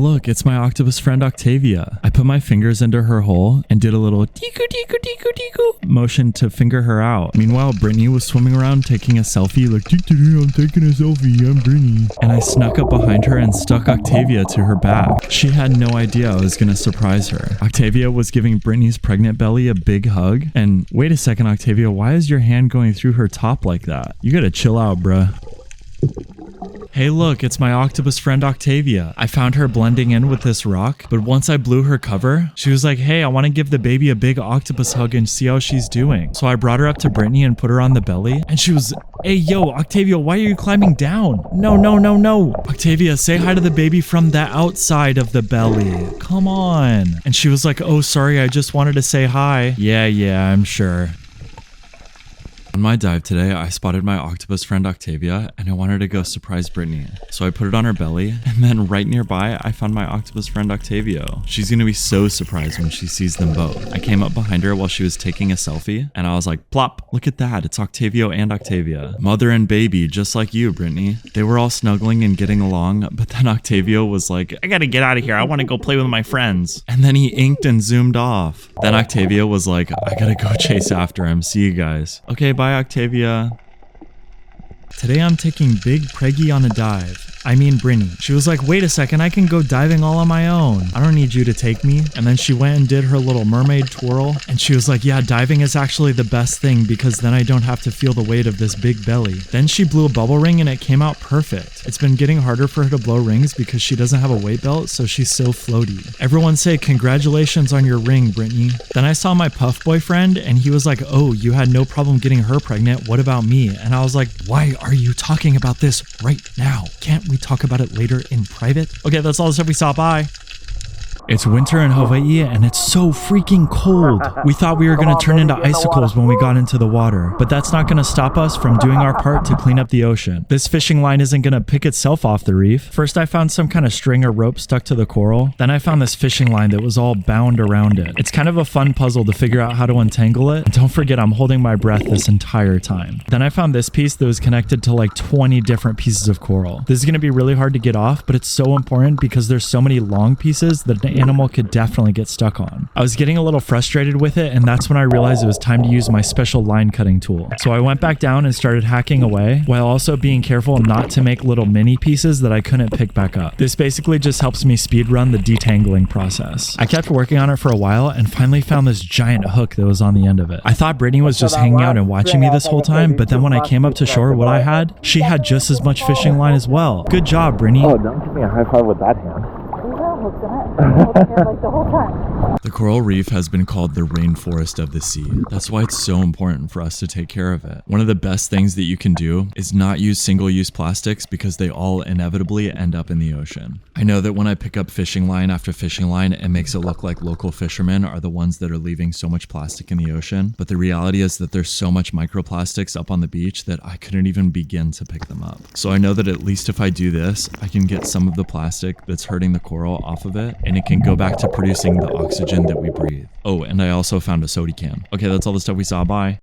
look, it's my octopus friend Octavia. I put my fingers into her hole and did a little tiku tiku tiku tiku motion to finger her out. Meanwhile, Brittany was swimming around taking a selfie like, I'm taking a selfie, I'm Brittany. And I snuck up behind her and stuck Octavia to her back. She had no idea I was gonna surprise her. Octavia was giving Brittany's pregnant belly a big hug. And wait a second, Octavia, why is your hand going through her top like that? You gotta chill out, bruh. Hey look, it's my octopus friend Octavia. I found her blending in with this rock, but once I blew her cover, she was like, hey, I want to give the baby a big octopus hug and see how she's doing. So I brought her up to Brittany and put her on the belly, and she was, hey yo, Octavia, why are you climbing down? No, no, no, no. Octavia, say hi to the baby from the outside of the belly. Come on. And she was like, oh, sorry, I just wanted to say hi. Yeah, I'm sure. On my dive today, I spotted my octopus friend Octavia, and I wanted to go surprise Brittany. So I put it on her belly, and then right nearby, I found my octopus friend Octavia. She's gonna be so surprised when she sees them both. I came up behind her while she was taking a selfie, and I was like, plop, look at that, it's Octavio and Octavia. Mother and baby, just like you, Brittany. They were all snuggling and getting along, but then Octavio was like, I gotta get out of here, I wanna go play with my friends. And then he inked and zoomed off. Then Octavia was like, I gotta go chase after him, see you guys. Okay, bye. Bye, Octavia. Today I'm taking Big Preggy on a dive. I mean Brittany. She was like, wait a second, I can go diving all on my own. I don't need you to take me. And then she went and did her little mermaid twirl. And she was like, yeah, diving is actually the best thing because then I don't have to feel the weight of this big belly. Then she blew a bubble ring and it came out perfect. It's been getting harder for her to blow rings because she doesn't have a weight belt, so she's so floaty. Everyone say congratulations on your ring, Brittany. Then I saw my puff boyfriend and he was like, oh, you had no problem getting her pregnant. What about me? And I was like, why are you talking about this right now? Can't we talk about it later in private? Okay, that's all the stuff we saw. Bye. It's winter in Hawaii and it's so freaking cold. We thought we were going to turn into icicles when we got into the water, but that's not going to stop us from doing our part to clean up the ocean. This fishing line isn't going to pick itself off the reef. First, I found some kind of string or rope stuck to the coral. Then I found this fishing line that was all bound around it. It's kind of a fun puzzle to figure out how to untangle it. And don't forget, I'm holding my breath this entire time. Then I found this piece that was connected to like 20 different pieces of coral. This is going to be really hard to get off, but it's so important because there's so many long pieces that an animal could definitely get stuck on. I was getting a little frustrated with it, and that's when I realized it was time to use my special line cutting tool. So I went back down and started hacking away while also being careful not to make little mini pieces that I couldn't pick back up. This basically just helps me speed run the detangling process. I kept working on it for a while and finally found this giant hook that was on the end of it. I thought Brittany was just hanging out and watching me this whole time, but then when I came up to shore what I had, she had just as much fishing line as well. Good job, Brittany. Oh, don't give me a high five with that hand. Like the whole time. The coral reef has been called the rainforest of the sea. That's why it's so important for us to take care of it. One of the best things that you can do is not use single-use plastics because they all inevitably end up in the ocean. I know that when I pick up fishing line after fishing line, it makes it look like local fishermen are the ones that are leaving so much plastic in the ocean. But the reality is that there's so much microplastics up on the beach that I couldn't even begin to pick them up. So I know that at least if I do this, I can get some of the plastic that's hurting the coral off of it, and it can go back to producing the oxygen that we breathe. Oh, and I also found a soda can. Okay, that's all the stuff we saw. Bye.